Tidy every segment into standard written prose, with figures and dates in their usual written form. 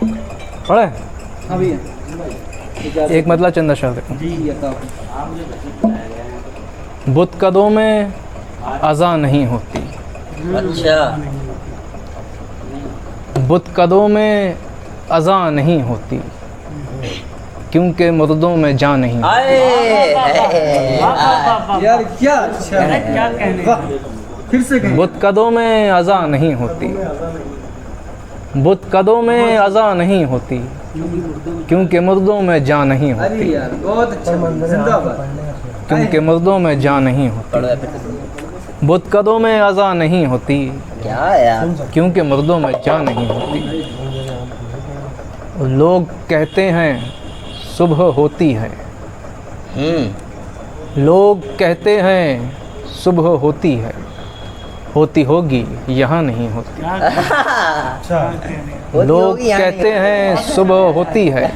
पढ़े हाँ भैया एक मतलब चंदा शाह देखो। जी बुत कदों में अज़ा नहीं होती, अच्छा बुत कदों में अज़ा नहीं होती, क्योंकि मुर्दों में जान नहीं होती। यार क्या अच्छा है, क्या कहने वाह फिर से कहें। बुत कदों में अज़ा नहीं होती, बुत कदों में अज़ा नहीं होती, क्योंकि मुर्दों में जान नहीं अरे होती, यार बहुत अच्छा, जिंदाबाद। क्योंकि मुर्दों में जान नहीं होती। बुत कदों में अज़ा नहीं होती, क्या यार, क्योंकि मुर्दों में जान नहीं होती। लोग कहते हैं सुबह होती है, लोग कहते हैं सुबह होती है, होती होगी यहाँ नहीं होती। लोग कहते हैं सुबह होती है,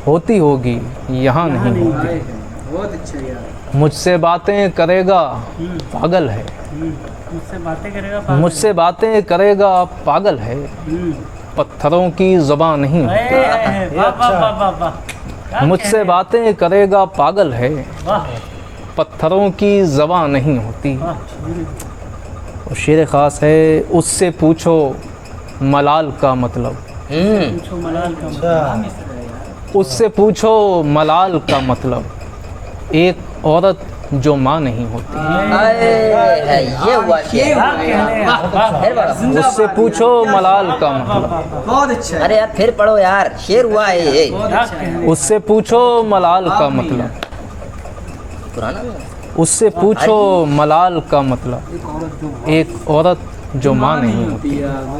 होती होगी यहाँ नहीं होती। बहुत अच्छा यार। मुझसे बातें करेगा पागल है, मुझसे बातें करेगा मुझसे बातें करेगा पागल है, पत्थरों की ज़बान नहीं होती। मुझसे बातें करेगा पागल है, पत्थरों की ज़बान नहीं होती। और शेर ख़ास है, उससे पूछो मलाल का मतलब, उससे पूछो मलाल का मतलब, एक औरत जो माँ नहीं होती। ये हुआ शेर। उससे पूछो मलाल का मतलब, बहुत अच्छा है। अरे यार फिर पढ़ो यार, शेर हुआ है ये। उससे पूछो मलाल का मतलब, पुराना उससे पूछो मलाल का मतलब, एक औरत जो माँ नहीं होती।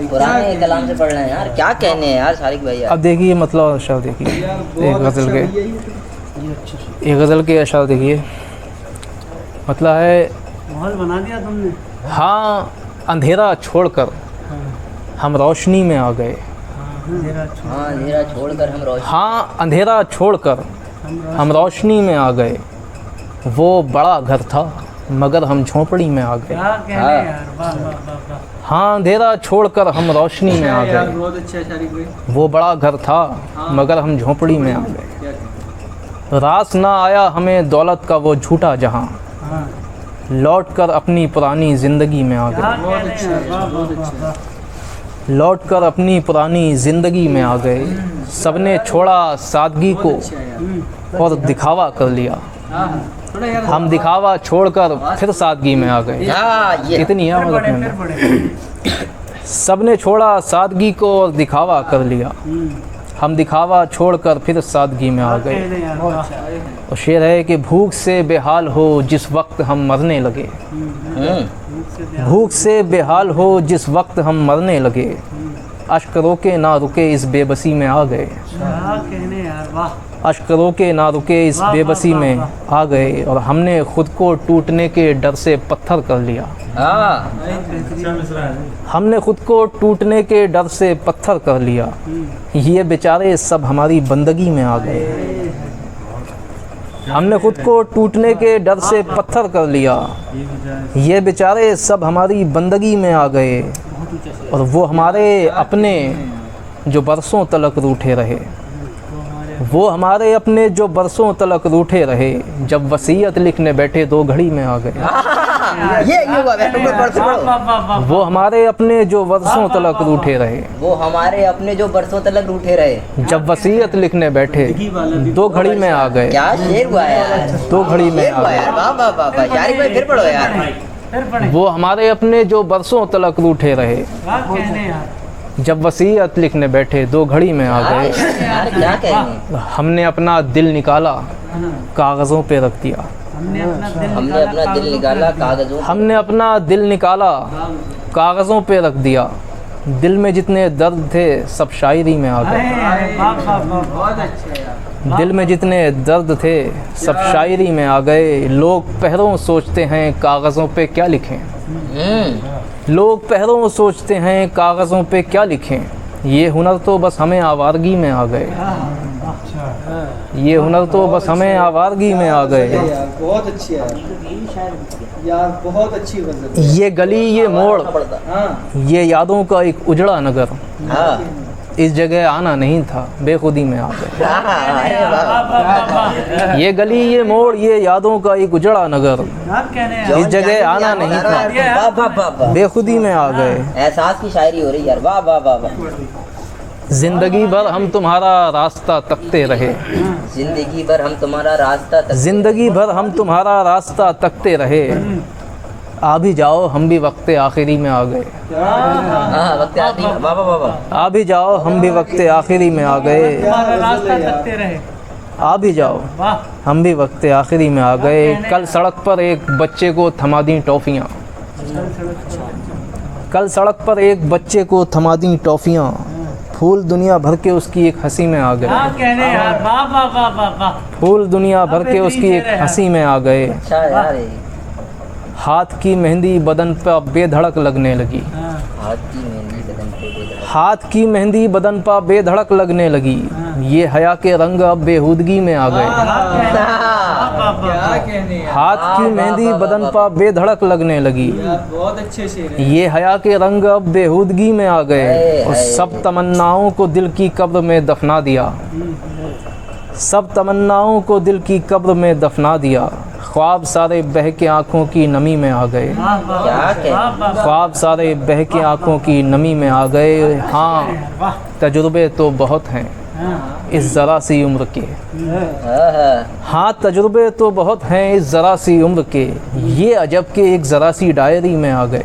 पुराने कलाम से पढ़ रहे हैं यार, क्या कहने हैं यार सारिक भाई यार। अब देखिए मतलब अशार देखिए, एक गज़ल के, एक गज़ल के अशार देखिए, मतलब है माहौल बना दिया तुमने। हाँ अंधेरा छोड़कर हम रोशनी में आ गए, हाँ अंधेरा छोड़कर हम रोशनी, हाँ अंधेरा छोड़कर हम रोशनी में आ गए, वो बड़ा घर था मगर हम झोंपड़ी में आ गए। क्या कहने यार, वाह वाह वाह वाह। हाँ अंधेरा छोड़कर हम रोशनी में आ यार गए, बहुत अच्छा है शारिक भाई। वो बड़ा घर था मगर हम झोंपड़ी में आ गए। क्या कहते रास ना आया हमें दौलत का वो झूठा जहां, हाँ, लौट कर अपनी पुरानी ज़िंदगी में आ क्या गए, बहुत कहने अच्छा यार, है, वाह बहुत वाह अच्छा वाह है। वाह। लौट कर अपनी पुरानी ज़िंदगी में आ गए। सबने छोड़ा सादगी को अच्छा है यार। और दिखावा कर लिया, हाँ थोड़ा यार हम दिखावा छोड़कर फिर सादगी में आ गए। हाँ ये इतनी है फिर मतलब पढ़े, कहने। फिर पढ़े। सबने छोड़ा सादगी को और दिखावा कर लिया, हम दिखावा छोड़कर फिर सादगी में आ क्या गए। कहने यार, वाह। और शेर है कि भूख से बेहाल हो जिस वक्त हम मरने लगे, भूख से बेहाल हो जिस वक्त हम मरने लगे, अश्क रोके ना रुके इस बेबसी में आ गए, क्या कहने यार, वाह। अश्क रोके ना रुके इस बेबसी में आ गए। और हमने खुद को टूटने के डर से पत्थर कर लिया, हाँ हमने खुद को टूटने के डर से पत्थर कर लिया, ये बेचारे सब हमारी बंदगी में आ गए। हमने खुद को टूटने के डर से पत्थर कर लिया, ये बेचारे सब हमारी बंदगी में आ गए। और वो हमारे अपने जो बरसों तलक रूठे रहे, वो हमारे अपने जो बरसों तलक रूठे रहे, जब वसीयत लिखने बैठे दो घड़ी में आ गए। ये हुआ है, तुम लोग पढ़ते वाह पढ़ो। वाह वाह वाह। वो हमारे अपने जो बरसों तलक रूठे रहे, वो हमारे अपने जो बरसों तलक रूठे रहे, जब वसीयत लिखने बैठे दो घड़ी में आ गए, क्या शेर हुआ है यार, दो घड़ी में शेर आ हुआ गए। यार, वाह वाह वाह वाह। शारिक भाई फिर पढ़ो यार। फिर पढ़े। वो हमारे अपने जो बरसों तलक रूठे रहे, क्या कहने यार, जब वसीयत लिखने बैठे दो घड़ी में आ गए। यार क्या कहेंगे, हमने अपना दिल निकाला कागज़ों पे रख दिया, हमने अपना दिल हमने अपना दिल निकाला कागजों, हमने अपना दिल निकाला कागज़ों पे रख दिया, दिल में जितने दर्द थे सब शायरी में आ गए। वाह वाह वाह वाह। बहुत अच्छा है यार। दिल में जितने दर्द थे सब शायरी में आ गए। लोग पहरों सोचते हैं कागज़ों पे क्या लिखें, लोग पहरों सोचते हैं कागज़ों पे क्या लिखें, ये हुनर तो बस हमें आवारगी में आ गए, ये हुनर तो बस हमें आवारगी में आ गए। यार बहुत अच्छी है यार, बहुत अच्छी गजल। ये गली ये मोड़ हाँ ये यादों का एक उजड़ा नगर, हाँ इस जगह आना नहीं था, बेखुदी में आ गए। अरे वाह। वाह वाह वाह। ये गली, ये मोड़, ये यादों का एक उजड़ा नगर, आप कहने हैं इस जगह आना नहीं था, वाह वाह वाह वाह। बेखुदी में आ गए। एहसास की शायरी हो रही यार, वाह वाह वाह वाह। जिंदगी भर हम तुम्हारा रास्ता तकते रहे, जिंदगी भर हम तुम्हारा रास्ता तक। जिंदगी भर हम तुम्हारा रास्ता तकते रहे, आ भी जाओ हम भी वक्त आखिरी में आ गए। हाँ वक्त आखिरी, वाह वाह वाह वाह। आ भी जाओ हम भी वक्त आखिरी में आ गए, हमारा रास्ता तकते रहे। आ भी जाओ वाह। हम भी वक्त आखिरी में आ गए। कल सड़क पर एक बच्चे को थमा दी टॉफ़ियाँ, कल सड़क पर एक बच्चे को थमा दी टॉफ़ियाँ, फूल दुनिया भर के उसकी एक हंसी में आ गए। क्या कहने हैं यार, वाह वाह वाह वाह वाह। फूल दुनिया भर के उसकी एक हंसी में आ गए। अच्छा यार ये। हाथ की मेहंदी बदन पर बेधड़क लगने लगी, हाँ, हाथ की मेहंदी बदन पे बेधड़क। हाथ की मेहंदी बदन पर बेधड़क लगने लगी, ये हया के रंग अब बेहूदगी में आ गए। वाह वाह वाह। क्या कहने हैं हाथ की मेहंदी बदन पर बेधड़क लगने लगी, यार, बहुत अच्छे शेर हैं। ये हया के रंग अब बेहूदगी में आ गए। और सब तमन्नाओं को दिल की कब्र में दफना दिया, सब तमन्नाओं को दिल की कब्र में दफना दिया, ख्वाब सारे बह के आँखों की नमी में आ गए। वाह वाह क्या कह- वाह वाह वाह। ख्वाब सारे बह के आँखों की नमी में आ गए। हाँ वाह। तजुर्बे तो बहुत हैं हाँ, इस ज़रा सी उम्र के, हाँ, हाँ तजुर्बे तो बहुत हैं इस ज़रा सी उम्र के, ये अजब के एक ज़रा सी डायरी में आ गए।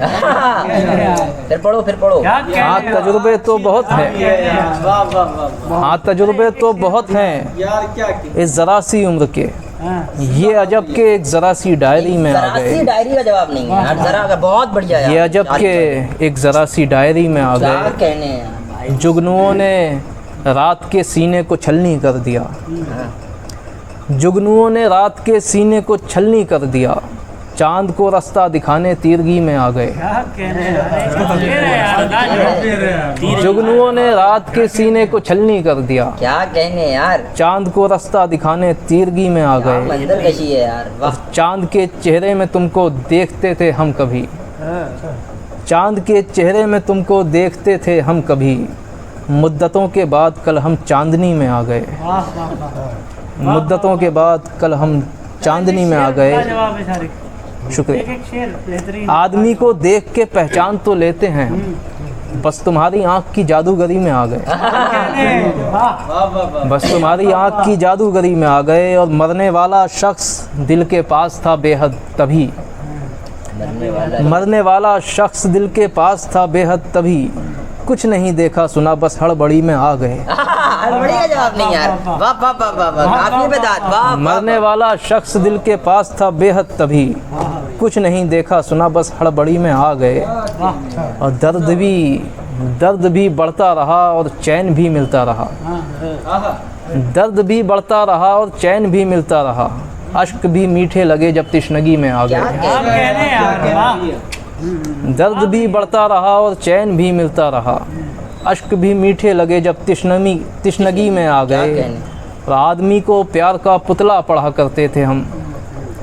फिर पढ़ो फिर पढ़ो। क्या कहने हाँ हैं? तजुर्बे तो बहुत हैं, वाह वाह वाह वाह। हाँ तजुर्बे तो बहुत हैं यार क्या कहने इस ज़रा सी उम्र के, हाँ, ये अजब के एक ज़रा सी डायरी में आ जरा सी गए। डायरी का जवाब नहीं है यार, जरा का बहुत बढ़िया यार। ये अजब के एक ज़रा सी डायरी में आ क्या गए। कहने हैं। जुगनुओं ने रात के सीने को छलनी कर दिया, जुगनुओं ने रात के सीने को छलनी कर दिया, चांद को रास्ता दिखाने तीरगी में आ गए। क्या कहने हैं? शेर है यार, लाजवाब। जुगनुओं ने रात के सीने को छलनी कर दिया, क्या कहने हैं यार, चांद को रास्ता दिखाने तीरगी में आ क्या गए। मंजर कशी है यार, वाह। चांद के चेहरे में तुमको देखते थे हम कभी, चांद के चेहरे में तुमको देखते थे हम कभी, मुद्दतों के बाद कल हम चांदनी में आ गए। वाह वाह वाह। मुद्दतों के बाद कल हम चांदनी में आ गए। जवाब है सारे। शुक्रिया। एक एक शेर बेहतरीन। आदमी को देख के पहचान तो लेते हैं, बस तुम्हारी आंख की जादूगरी में आ गए। कहने हैं, वाह। वाह वाह वाह। बस तुम्हारी आंख की जादूगरी में आ गए। और मरने वाला शख्स दिल के पास था बेहद तभी, मरने वाला मरने वाला शख्स दिल के पास था बेहद तभी, कुछ नहीं देखा सुना बस हड़बड़ी में आ गए। बढ़िया जवाब नहीं यार, वाह वाह वाह वाह वाह, काफी बेदात, वाह वाह, मरने वाला शख्स दिल के पास था बेहद तभी, कुछ नहीं देखा सुना बस हड़बड़ी में आ गए। और दर्द भी बढ़ता रहा और चैन भी मिलता रहा, दर्द भी बढ़ता रहा और चैन भी मिलता रहा, अश्क भी मीठे लगे जब तिश्नगी में आ क्या गए। कहने आप हैं? कहने हैं यार, वाह। दर्द भी बढ़ता रहा और चैन भी मिलता रहा, अश्क भी मीठे लगे जब तिश्नगी में आ क्या गए। कहने? और आदमी को प्यार का पुतला पढ़ा करते थे हम,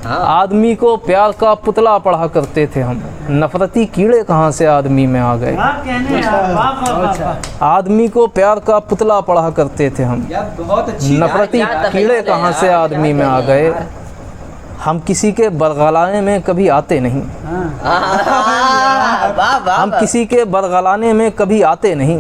हाँ, आदमी को प्यार का पुतला पढ़ा करते थे हम, नफरती कीड़े कहाँ से आदमी में आ गए। क्या कहने हैं यार, वाह वाह वाह वाह। आदमी को प्यार का पुतला पढ़ा करते थे हम, यार बहुत अच्छी नफरती क्या तखय्युल कीड़े है कहाँ से यार, आदमी में क्या आ कहने गए। यार। हम किसी के बरगलाने में कभी आते नहीं, वाह वाह हम वाह। किसी के बरगलाने में कभी आते नहीं,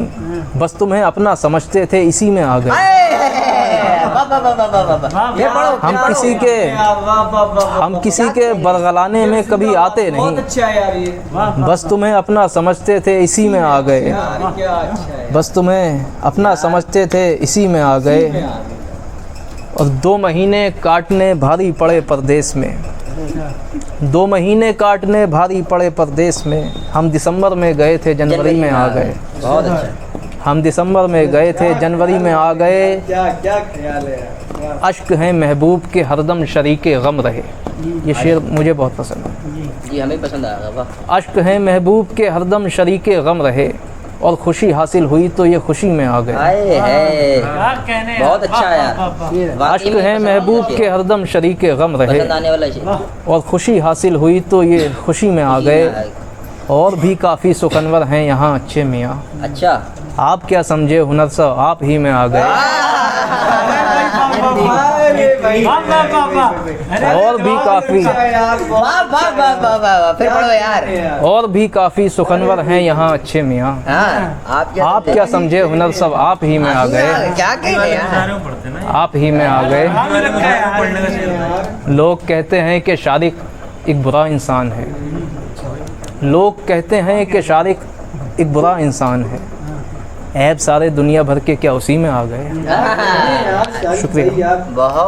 बस तुम्हें अपना समझते थे इसी में आ गए। वाह वाह वाह वाह वाह वाह। ये पढ़ो, हम पढ़ो। किसी के यार, वाह वाह वाह। हम किसी के बरगलाने में कभी आते बहुत नहीं, अच्छा है यार ये। बस तुम्हें अपना समझते थे इसी में आ गए। यार क्या अच्छा है। बस तुम्हें अपना समझते थे इसी में आ गए। और 2 महीने काटने भारी पड़े परदेश में, 2 महीने काटने भारी पड़े परदेश में, हम दिसंबर में गए थे जनवरी में आ गए। बहुत अच्छा। हम दिसंबर में गए थे जनवरी में आ गए। क्या क्या ख्याल है यार। अश्क हैं महबूब के हरदम शरीके गम रहे, ये शेर मुझे बहुत पसंद है। जी हमें पसंद आया, वाह। अश्क हैं महबूब के हरदम शरीके गम रहे, और खुशी हासिल हुई तो ये खुशी में आ गए। आए है, क्या कहने हैं? बहुत अच्छा वाह, यार। वाह, वाह, वाह। वाकई अश्क में हैं पसंद महबूब आने के हरदम शरीके गम रहे, पसंद आने वाला शेर। और खुशी हासिल हुई तो ये खुशी में आ गए। और भी काफ़ी सुखनवर हैं यहाँ अच्छे मियाँ, अच्छा, आप क्या समझे हुनर सब आप ही में आ गए। और भी काफ़ी वाह वाह वाह वाह वाह, फिर पढ़ो यार। और भी काफ़ी सुखनवर हैं यहाँ अच्छे मियाँ। हाँ, आप क्या समझे हुनर सब आप ही में आ गए। क्या कह रहे हैं? आप ही में आ गए। लोग कहते हैं कि शारिक एक बुरा इंसान है। लोग कहते हैं कि शारिक एक बुरा इंसान है। ऐब सारे दुनिया भर के क्या उसी में आ गए। शुक्रिया। बहुत